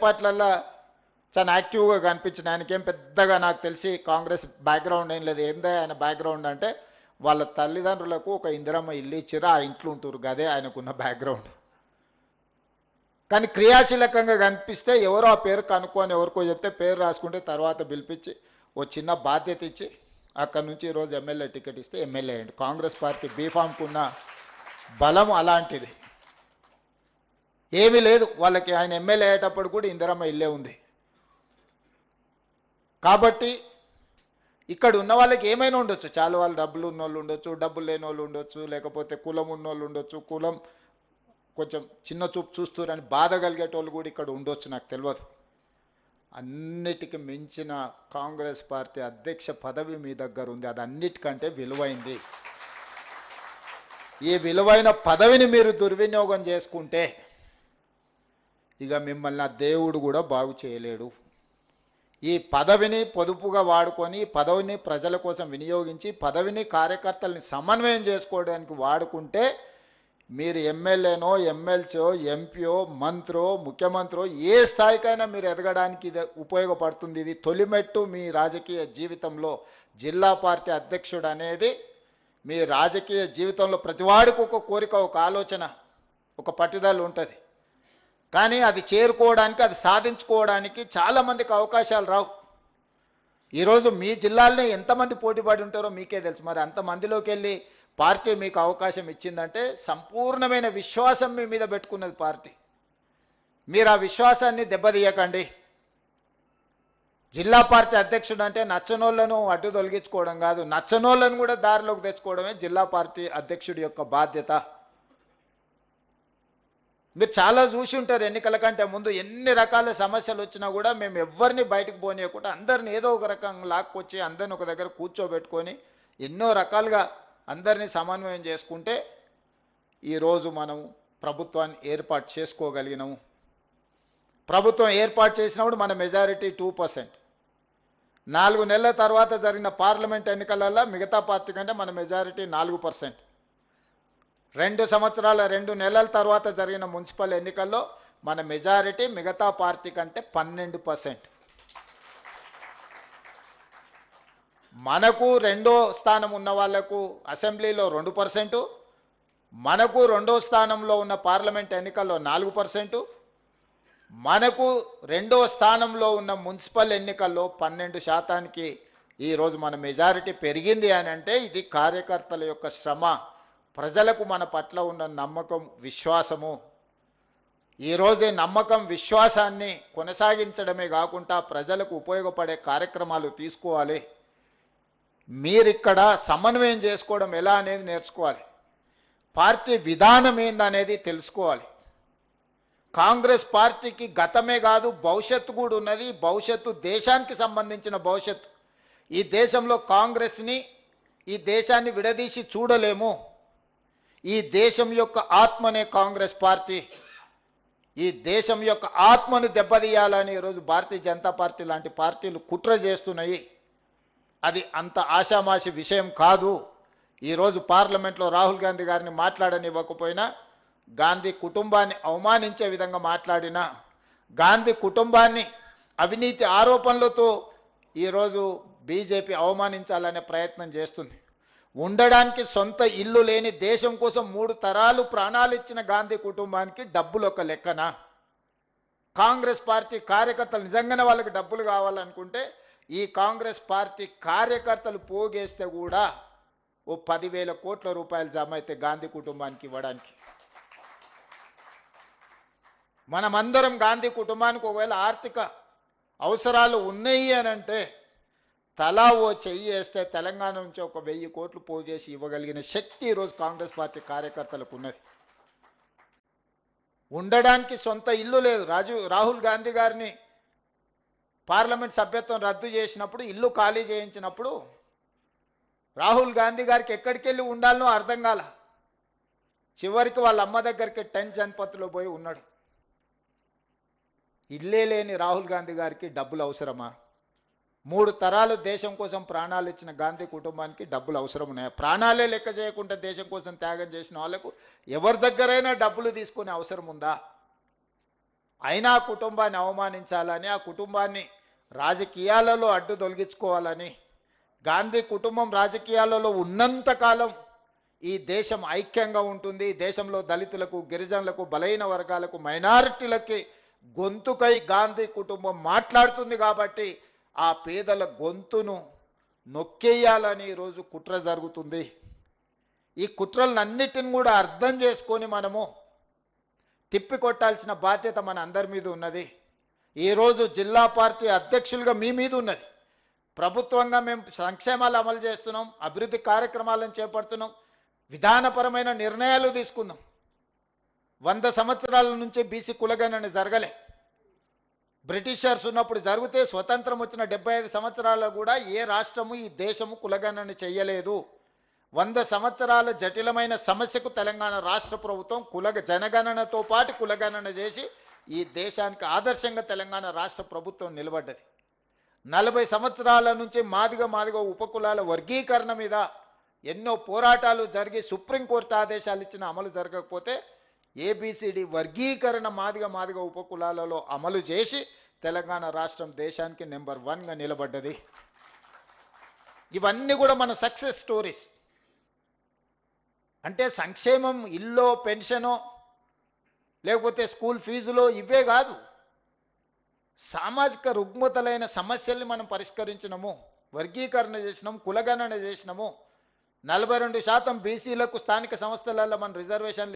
పార్టీలల్లో చాలా యాక్టివ్గా కనిపించిన ఆయనకేం పెద్దగా నాకు తెలిసి కాంగ్రెస్ బ్యాక్గ్రౌండ్ ఏం లేదు. ఏందో ఆయన బ్యాక్గ్రౌండ్ అంటే వాళ్ళ తల్లిదండ్రులకు ఒక ఇందిరమ్మ ఇల్లు ఇచ్చిరా, ఆ ఇంట్లో ఉంటారు, గదే ఆయనకున్న బ్యాక్గ్రౌండ్. కానీ క్రియాశీలకంగా కనిపిస్తే ఎవరో ఆ పేరు కనుక్కొని ఎవరికో చెప్తే పేరు రాసుకుంటే తర్వాత పిలిపించి ఓ చిన్న బాధ్యత ఇచ్చి అక్కడి నుంచి ఈరోజు ఎమ్మెల్యే టికెట్ ఇస్తే ఎమ్మెల్యే అయ్యండి. కాంగ్రెస్ పార్టీ బీఫామ్కున్న బలం అలాంటిది. ఏమీ లేదు వాళ్ళకి. ఆయన ఎమ్మెల్యే అయ్యేటప్పుడు కూడా ఇందిరమ్మ ఇల్లే ఉంది. కాబట్టి ఇక్కడ ఉన్న వాళ్ళకి ఏమైనా ఉండొచ్చు, చాలా వాళ్ళు డబ్బులు ఉన్న వాళ్ళు ఉండొచ్చు, డబ్బులు లేని వాళ్ళు ఉండొచ్చు, లేకపోతే కులం ఉన్న వాళ్ళు ఉండొచ్చు, కులం కొంచెం చిన్న చూపు చూస్తురని బాధ కలిగేటోళ్ళు కూడా ఇక్కడ ఉండొచ్చు, నాకు తెలియదు. అన్నిటికీ మించిన కాంగ్రెస్ పార్టీ అధ్యక్ష పదవి మీ దగ్గర ఉంది. అది అన్నిటికంటే విలువైంది. ఈ విలువైన పదవిని మీరు దుర్వినియోగం చేసుకుంటే ఇక మిమ్మల్ని ఆ దేవుడు కూడా బాగు చేయలేడు. ఈ పదవిని పొదుపుగా వాడుకొని పదవిని ప్రజల కోసం వినియోగించి పదవిని కార్యకర్తల్ని సమన్వయం చేసుకోవడానికి వాడుకుంటే మీరు ఎమ్మెల్యేనో ఎమ్మెల్సీయో ఎంపీయో మంత్రో ముఖ్యమంత్రో ఏ స్థాయికైనా మీరు ఎదగడానికి ఇది ఉపయోగపడుతుంది. ఇది తొలిమెట్టు మీ రాజకీయ జీవితంలో. జిల్లా పార్టీ అధ్యక్షుడు అనేది మీ రాజకీయ జీవితంలో ప్రతివాడికి ఒక కోరిక, ఒక ఆలోచన, ఒక పట్టుదల ఉంటుంది. కానీ అది చేరుకోవడానికి, అది సాధించుకోవడానికి చాలామందికి అవకాశాలు రావు. ఈరోజు మీ జిల్లాలోనే ఎంతమంది పోటీపడి ఉంటారో మీకే తెలుసు. మరి అంతమందిలోకి వెళ్ళి పార్టీ మీకు అవకాశం ఇచ్చిందంటే సంపూర్ణమైన విశ్వాసం మీ మీద పెట్టుకున్నది పార్టీ. మీరు ఆ విశ్వాసాన్ని దెబ్బతీయకండి. జిల్లా పార్టీ అధ్యక్షుడు అంటే నచ్చనోళ్లను అడ్డు తొలగించుకోవడం కాదు, నచ్చనోళ్లను కూడా దారిలోకి తెచ్చుకోవడమే జిల్లా పార్టీ అధ్యక్షుడి యొక్క బాధ్యత. మీరు చాలా చూసి ఉంటారు, ఎన్నికల కంటే ముందు ఎన్ని రకాల సమస్యలు వచ్చినా కూడా మేము ఎవరిని బయటకు పోనీయకుండా అందరిని ఏదో ఒక రకంగా లాక్కొచ్చి అందరిని ఒక దగ్గర కూర్చోబెట్టుకొని ఎన్నో రకాలుగా అందరినీ సమన్వయం చేసుకుంటే ఈరోజు మనం ప్రభుత్వాన్ని ఏర్పాటు చేసుకోగలిగినాము. ప్రభుత్వం ఏర్పాటు చేసినప్పుడు మన మెజారిటీ 2%. 4 నెలల తర్వాత జరిగిన పార్లమెంట్ ఎన్నికలలో మిగతా పార్టీ కంటే మన మెజారిటీ 4%. 2 సంవత్సరాల 2 నెలల తర్వాత జరిగిన మున్సిపల్ ఎన్నికల్లో మన మెజారిటీ మిగతా పార్టీ కంటే 12%. మనకు రెండో స్థానం ఉన్న వాళ్లకు అసెంబ్లీలో 2%, మనకు రెండో స్థానంలో ఉన్న పార్లమెంట్ ఎన్నికల్లో 4%, మనకు రెండో స్థానంలో ఉన్న మున్సిపల్ ఎన్నికల్లో 12%కి ఈరోజు మన మెజారిటీ పెరిగింది అని అంటే ఇది కార్యకర్తల యొక్క శ్రమ, ప్రజలకు మన పట్ల ఉన్న నమ్మకం, విశ్వాసము. ఈరోజే నమ్మకం, విశ్వాసాన్ని కొనసాగించడమే కాకుండా ప్రజలకు ఉపయోగపడే కార్యక్రమాలు తీసుకోవాలి. మీరిక్కడ సమన్వయం చేసుకోవడం ఎలా అనేది నేర్చుకోవాలి. పార్టీ విధానం ఏందనేది తెలుసుకోవాలి. కాంగ్రెస్ పార్టీకి గతమే కాదు భవిష్యత్తు కూడా ఉన్నది. భవిష్యత్తు దేశానికి సంబంధించిన భవిష్యత్తు. ఈ దేశంలో కాంగ్రెస్ని, ఈ దేశాన్ని విడదీసి చూడలేము. ఈ దేశం యొక్క ఆత్మనే కాంగ్రెస్ పార్టీ. ఈ దేశం యొక్క ఆత్మను దెబ్బతీయాలని ఈరోజు భారతీయ జనతా పార్టీ లాంటి పార్టీలు కుట్ర చేస్తున్నాయి. అది అంత ఆషామాషి విషయం కాదు. ఈరోజు పార్లమెంట్లో రాహుల్ గాంధీ గారిని మాట్లాడనివ్వకపోయినా, గాంధీ కుటుంబాన్ని అవమానించే విధంగా మాట్లాడినా, గాంధీ కుటుంబాన్ని అవినీతి ఆరోపణలతో ఈరోజు బీజేపీ అవమానించాలనే ప్రయత్నం చేస్తుంది. ఉండడానికి సొంత ఇల్లు లేని, దేశం కోసం 3 తరాలు ప్రాణాలు ఇచ్చిన గాంధీ కుటుంబానికి డబ్బులు ఒక లెక్కన? కాంగ్రెస్ పార్టీ కార్యకర్తలు నిజంగానే వాళ్ళకి డబ్బులు కావాలనుకుంటే ఈ కాంగ్రెస్ పార్టీ కార్యకర్తలు పోగేస్తే కూడా ఓ 10,000 కోట్ల రూపాయలు జమ అయితే గాంధీ కుటుంబానికి ఇవ్వడానికి. మనమందరం గాంధీ కుటుంబానికి ఒకవేళ ఆర్థిక అవసరాలు ఉన్నాయి అని అంటే తలా ఓ చెయ్యి వేస్తే తెలంగాణ నుంచి ఒక 1000 కోట్లు పోగేసి ఇవ్వగలిగిన శక్తి ఈరోజు కాంగ్రెస్ పార్టీ కార్యకర్తలకు ఉన్నది. ఉండడానికి సొంత ఇల్లు లేదు. రాహుల్ గాంధీ గారిని పార్లమెంట్ సభ్యత్వం రద్దు చేసినప్పుడు, ఇల్లు ఖాళీ చేయించినప్పుడు రాహుల్ గాంధీ గారికి ఎక్కడికి వెళ్ళి ఉండాలనో అర్థం కాల. చివరికి వాళ్ళ అమ్మ దగ్గరికి 10 జన్పత్తులో పోయి ఉన్నాడు. ఇల్లే లేని రాహుల్ గాంధీ గారికి డబ్బులు అవసరమా? 3 తరాలు దేశం కోసం ప్రాణాలు ఇచ్చిన గాంధీ కుటుంబానికి డబ్బులు అవసరం ఉన్నాయా? ప్రాణాలే లెక్క చేయకుండా దేశం కోసం త్యాగం చేసిన వాళ్లకు ఎవరి దగ్గరైనా డబ్బులు తీసుకునే అవసరం ఉందా? అయినా ఆ కుటుంబాన్ని అవమానించాలని, ఆ కుటుంబాన్ని రాజకీయాలలో అడ్డు తొలగించుకోవాలని, గాంధీ కుటుంబం రాజకీయాలలో ఉన్నంతకాలం ఈ దేశం ఐక్యంగా ఉంటుంది. ఈ దేశంలో దళితులకు, గిరిజనులకు, బలహీన వర్గాలకు, మైనారిటీలకి గొంతుకై గాంధీ కుటుంబం మాట్లాడుతుంది. కాబట్టి ఆ పేదల గొంతును నొక్కేయాలని ఈరోజు కుట్ర జరుగుతుంది. ఈ కుట్రలన్నిటిని కూడా అర్థం చేసుకొని మనము తిప్పికొట్టాల్సిన బాధ్యత మన అందరి మీద ఉన్నది. ఈరోజు జిల్లా పార్టీ అధ్యక్షులుగా మీ మీద ఉన్నది. ప్రభుత్వంగా మేము సంక్షేమాలు అమలు చేస్తున్నాం, అభివృద్ధి కార్యక్రమాలను చేపడుతున్నాం, విధానపరమైన నిర్ణయాలు తీసుకుందాం. 100 సంవత్సరాల నుంచి బీసీ కులగణన జరగలే. బ్రిటిషర్స్ ఉన్నప్పుడు జరిగితే స్వతంత్రం వచ్చిన 75 సంవత్సరాలు కూడా ఏ రాష్ట్రము ఈ దేశము కులగణన చెయ్యలేదు. 100 సంవత్సరాల జటిలమైన సమస్యకు తెలంగాణ రాష్ట్ర ప్రభుత్వం జనగణనతో పాటు కులగణన చేసి ఈ దేశానికి ఆదర్శంగా తెలంగాణ రాష్ట్ర ప్రభుత్వం నిలబడ్డది. 40 సంవత్సరాల నుంచి మాదిగ ఉపకులాల వర్గీకరణ మీద ఎన్నో పోరాటాలు జరిగి సుప్రీంకోర్టు ఆదేశాలు ఇచ్చిన అమలు జరగకపోతే ఏబిసిడి వర్గీకరణ మాదిగ ఉపకులాలలో అమలు చేసి తెలంగాణ రాష్ట్రం దేశానికి నెంబర్ 1గా నిలబడ్డది. ఇవన్నీ కూడా మన సక్సెస్ స్టోరీస్. అంటే సంక్షేమం ఇల్లో, పెన్షనో, లేకపోతే స్కూల్ ఫీజులో ఇవే కాదు. సామాజిక రుగ్మతలైన సమస్యల్ని మనం పరిష్కరించినము, వర్గీకరణ చేసినాము, కులగణన చేసినాము. 42% బీసీలకు స్థానిక సంస్థలలో మన రిజర్వేషన్లు